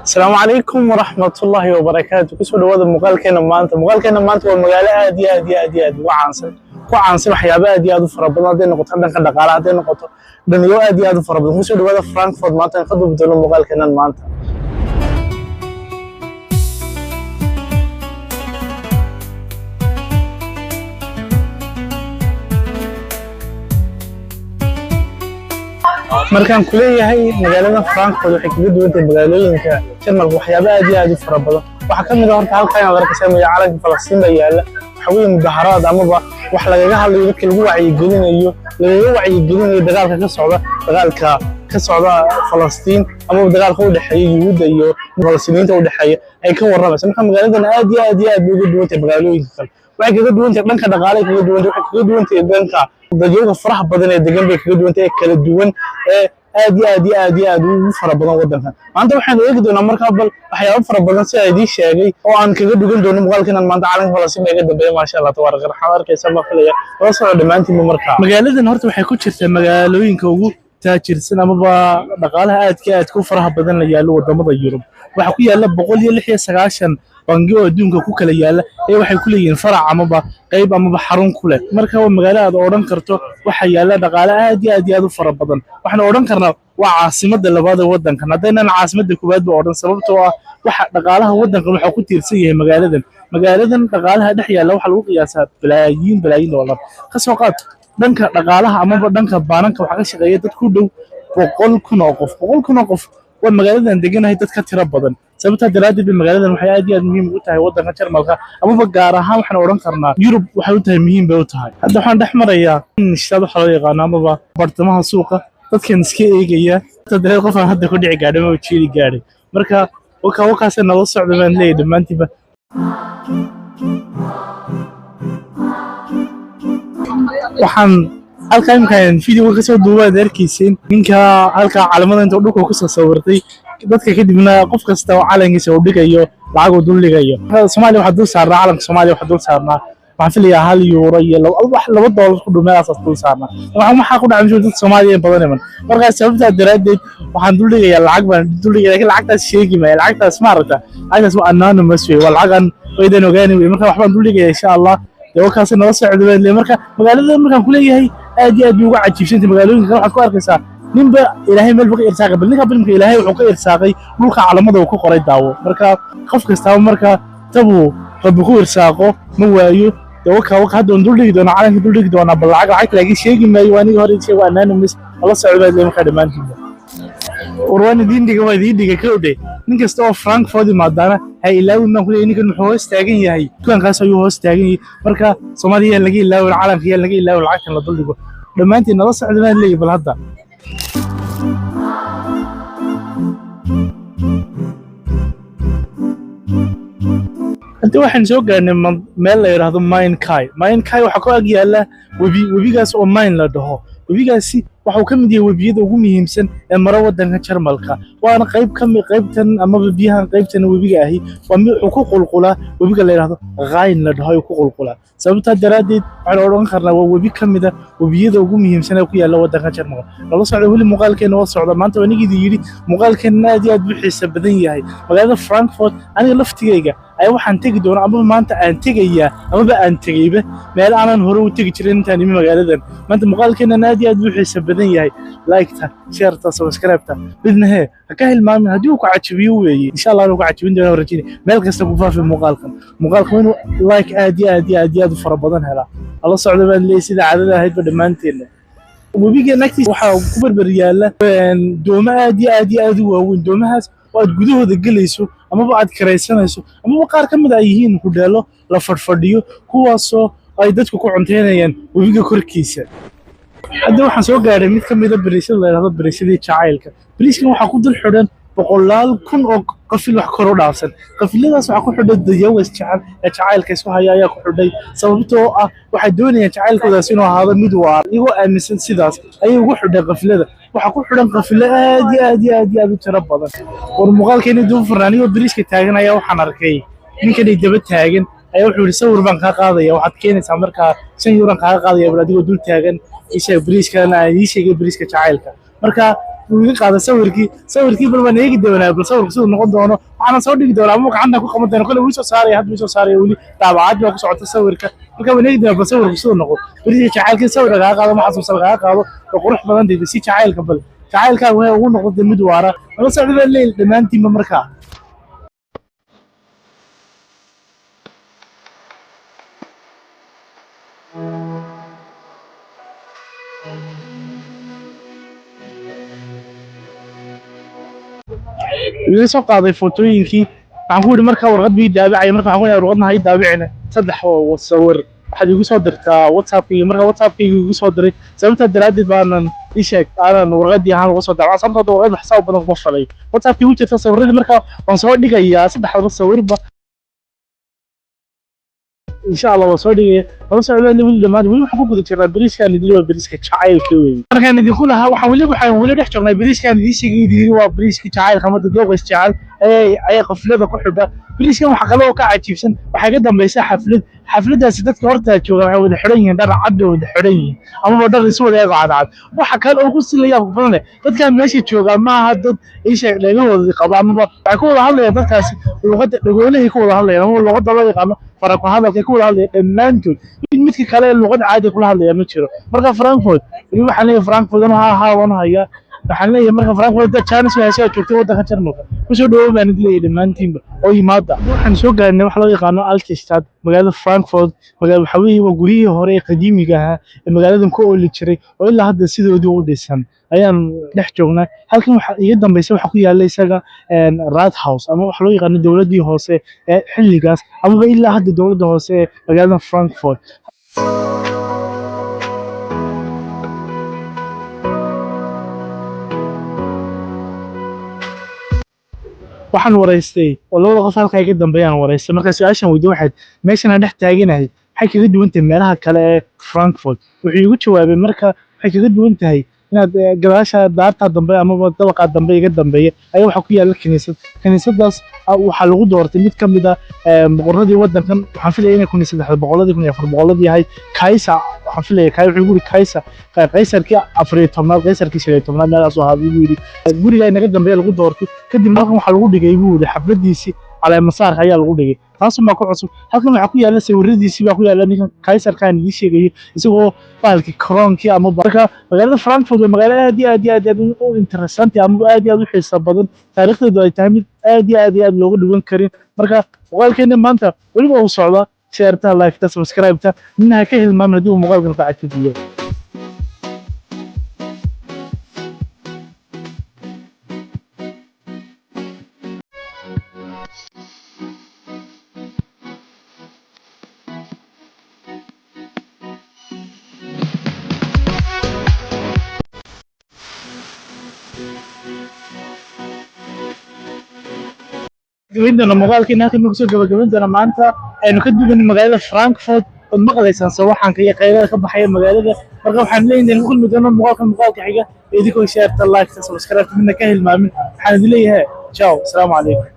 السلام عليكم ورحمة الله وبركاته. كسر هذا مقال كنا مانت والمقالة هادي وعنصر وحيابة هادي فربنا دين نقطة عندنا كذا قارة دين نقطة دنيو هادي فربنا كسر هذا فرانكفورت مانت نخدم بدون مقال كنا مانت. markaan ku leeyahay magaalada Frankfurt waxay kaga duwan tahay magaalooyinka Jarmalka waxyaabaha aad u fara badan waxa kamid ah horta halkan aan arkay sameeyo calanka Falastiin baa yaala waxa weeye mudaharaad ama wax lagaga hadlayo dadka lagu wacyigelinayo dagaalka ka socda Falastiin ama dagaalka u dhaxeeya Yuhuudda iyo Falastiiniinta u dhaxeeya ay ka waramayso marka magaaladan aad uga duwan tahay magaalooyinka kale waxay kaga duwan tahay dhanka dhaqaalaha waxay kaga duwan tahay dhanka dadka faraha badan ee degan bay kaga duwan tahay kala duwan ee aad ugu fara badan wadankan maanta waxaan eegi doonaa markaa bal waxyaabo fara badan si ay sheegay oo aan kaga dugan doono muuqaalkan maanta calanka Falastiin ee dambeeyay ma sha Allah tabaaraka raxmaan arkaysa ma filaya oo soo dhamaantii markaa magaaladan horta waxay ku jirtaa magaalooyinka ugu taajirsan ama dhaqaalaha aad ku faraha badan la yaalo wadamada Yurub waxa ku yaala 196 bangi oo adduunka ku kala yaala ee waxay ku leeyihiin farac ama qayb ama xarun ku leh marka waa magaalada oran karto waxa yaala dhaqaale aad u fara badan waxaan oran karnaa waa caasimada labaad ee wadankan hadaynan caasimada koowaad ba oran sababtoo ah waxa dhaqaalaha wadankan waxa ku tiirsan yahay magaaladan dhaqaalaha dhex yaala waxa lagu qiyaasaa bilaayiin dollar ka soo qaad dhanka dhaqaalaha ama dhanka baananka waxa ka shaqeeya dad ku dhow 100,000 oo qof waa magaaladan deganahay dad ka tiro badan sababta daraaddeed magaaladan waxay aad muhiim u tahay wadanka Jarmalka ama gaar ahaan waxaan oran karnaa Yurub waxay u tahay muhiim bay u tahay hadda waxaan dhex marayaa nishada waxa loo yaqaan ama bartamaha suuqa dadkan iska eegaya dadka qof aan hadda ku dhici gaadhay oo jiili gaadhay marka wakaas nala socdo baan leeyahay dhamaantiba waxaan halkaan video ka soo duubay darkiiseen ninka halka calamada inta dhulka ku soo sawirtay dadka kadibna qof kasta oo calankiisa u dhigayo lacag uu dul dhigayo Soomaaliya waxa dul saarnaa calanka Soomaaliya waxa dul saarnaa waxaan filayaa €1 iyo $2 ku dhumeeyaas dul saarnaa waxa ku dhacay dad Soomaaliya badan markaas sababta daraadeed waxaan dul dhigayaa lacag baan dul dhigayaa laakiin lacagtaas sheegi ma lacagtaas ma aragta lacagtaas waa anonymous way lacagan waydan ogaanay marka waxaan dul dhigayaa insha Allah wakaas nala socdo marka magaalada markaan ku leeyahay aad ugu cajiibsantay magaalooyinka waxa ku arkaysaa ninba ilaahay meel baka irsaaqay balninka bilmka ilaahay wuxuu ka irsaaqay dhulka calamada uu ku qoray daawo marka qof kasta marka tabu rabbi ku irsaaqo ma waayo waka hadda dul dhigi doona calanka dul dhigi doona bal lacag laga sheegi maayo aniga hore isii waa anonymous nala socdo marka dhamaantiisa urwani diindiga waa diindiga kowde nin kasta oo Frankfurt maadaana hay ilaawna ku leeyahay ninkan wuxuu hoos taagan yahay dukaankaas ayuu hoos taagan yahay marka Soomaaliya laga ilaawo calanka laga ilaawo lacagtan la dul dhigo dhamaantii nala socdo baan leeyahay bal hadda hadda waxaan soo gaarnay meel la yiraahdo Main Kai waxa ku ag yaala webigaas oo Main la dhaho webigaasi waxa uu ka mid yahay webiyada ugu muhiimsan ee mara wadanka Jarmalka waana qaybtan ama biyaha qaybtan webiga ahi waa mid ku qulqula webiga la yiraahdo Rhine la dhaho ku qulqula sababta daraadeed waxaan oran karnaa waa webi kamid ah webiyada ugu muhiimsan ee ku yaala wadanka Jarmalka nala socdo wali muuqaalkeena oo socda maanta wanigii yiri muuqaalkeena aad u xiiso badan yahay magaalada Frankfurt aniga laftigeyga ay waxaan tagi doonaa ama maanta aan tagayaa ama aan tagayba meel aanan hore u tagi jirin intaan imi magaaladan maanta muuqaalkeena aad u xiiso badan yahay like-ta share-ta subscribe-ta bidnahe ka hilmaamin hadii uu ku cajibiyo weeye insha Allah uu ku cajibin doono rajini meel kasta ku faafi muuqaalkan inuu like aad u fara badan hela alla socdo baan leeyahay sida caadada ahayd ba dhamaanteena webiga nagtiisa waxa ku barbar yaala doomo aad u waaweyn doomahaas waad gudahooda galayso ama aad kareysanayso ama qaar kamid ah yihiin hudheelo la fadhiyo kuwaasoo ay dadku ku cunteynayaan webiga korkiisa hadda waxaan soo gaaray mid kamid ah bariishada la yiraahdo bariishadii jacaylka bariishkan waxa ku dul xidhan 100,000 oo qafil wax kor u dhaafsan qafiladaas waxa ku xidhay dadyawas jacaylka isku haya ayaa ku xidhay sababtoo ah waxa doonayaan jacaylkoodaas inuu ahaado mid waar iyagoo aaminsan sidaas ayay ugu xidhay qafilada waxa ku xidhan qafilo aad u tiro badan war muuqaalkeena duu furnaaniyo bariishka taagan ayaa waxaan arkay ninkan daba taagan ayaa wuxuu yiri sawir baan ka qaadaya waxaad keenaysaa marka €5 ka qaadaya adigoo dul taagan isha bariishkana ay sheegay bariishka jacaylka marka ويجي قاعد صوركي بل ما نيجي دونا بل صورك سو نقول دونه waxaana soo dhigi doonaa ama gacanta ku qaban doona kale wuu soo saaray hadda wuu soo saaray wali daabacaad baa ku socota sawirka marka waneegi doona bal sawirku soo noqo bari jacaylka sawir laga qaado ma xasuusan laga qaado oo qurux badan deebi si jacaylka bal jacaylka way ugu noqday mid waara wala socdo leel dhamaantiin markaa iga soo qaaday footooyinkii waxaan ku yidhi markaa warqad bii daabacay marka waxaan ku yidhi warqadna hay daabicina saddex oo sawir waxaad igu soo dirtaa whatsappkayga marka whatsappkayga igu soo diray sababtaa daraaddeed baanan ii sheeg aanan warqadii ahaan uga soo daabacay sababtoo warqad xisaab badan kuma falay whatsappkii u jirta sawirradii marka waan soo dhigayaa saddexda sawirba إن شاء الله وصولي وصل على ولي ما ولي حقوق ذكر بريس كان يديروا بريس كشعيل كوي أنا كان يقولها وحولي بحاول ولا نحكي عن بريس كان يديروا بريس كشعيل خمسة دوغ استعال أي قفلة بكحبة بريس كان حقلوه كعجيبسن وحاجة دم بيسا حفلة سدت كورتها شو الحرية دار عدو الحرية أما بدر يسوي ذا عاد وحكى له قصة اللي يابو فلان كان ماشي شو ما هاد إيش لأنه قضاء ما بقول هلا يدرس اللغة يقول له يقول هلا هو اللغة الله يقام فرق هذا يقول هلا مانتول مثل كلام اللغة عادي كل هلا يمشيره مرة فرانكفورت اللي حنا فرانكفورت أنا ها هي waxaan leeyahay marka Frankfurt chance way soo joogtay wadanka Jarmalka kusoo dhawo baan idin dhamaantiinba oo yimaada waxaan soo gaarnay wax loo yaqaano Altstadt magaalada Frankfurt magaalada waxa weeye waa guriyihii hore ee qadiimiga ah ee magaaladan ku ooli jiray oo ilaa hadda sidoodii u dhisan ayaan dhex joognaa halkan waxa iga dambeysay waxa ku yaala isaga Rathaus ama wax loo yaqaano dawladii hoose ee xilligaas ama ilaa hadda dawladda hoose ee magaalada Frankfurt waxaan wareystay oo labada qof halka iga dambeeyaan wareystay marka su'aashan weydiin waxaad meeshan dhex taaganahay waxay kaga duwan tahay meelaha kale ee Frankfurt wuxuu igu jawaabay marka waxay kaga duwan tahay inaad gadaasha daarta dambe ama dabaqa dambe iga dambeeya ayaa waxa ku yaala kaniisadaas waxa lagu doortay mid ka mid ah boqoradii wadankan waxaan filayaa inay 1300 yahay Kaiser waxaan filayaa Kaiser wuxuu yiri Kaiserkii 14 Kaiserkii 15 meelaas oo haddii yiri guriga inaga dambeeya lagu doortay kadib markan waxa lagu dhigay buu xafladiisii على مسار ayaa lagu dhigay taas ma ku cusub halkan waxa ku yaala sawiradiisii baa ku yaala ninkan Kaiser kan ii sheegay isagoo baalki koronkii ama barka magaalada Frankfurt waa magaalo aad u interesting ama aad u xiiso badan taariikhdeedu ay tahay mid aad looga dhugan karin marka muuqaalkeena maanta waliba uu socda share-ta like-ta subscribe-ta minna ka hilmaamin hadii uu muuqaalkan ka cajibiyo gabadhana muuqaalkiina halkan ku soo gabagabeynta maanta aynu ka duwan magaalada Frankfurt oo maqlaysan sawaxanka iyo qeyrada ka baxaya magaalada marka waxaan leeyahay in kulmi doono muuqaalka xiga idinku share ta like ta subscribe midna ka hilmaamin waxaan idin leeyahay ciao assalamu alaykum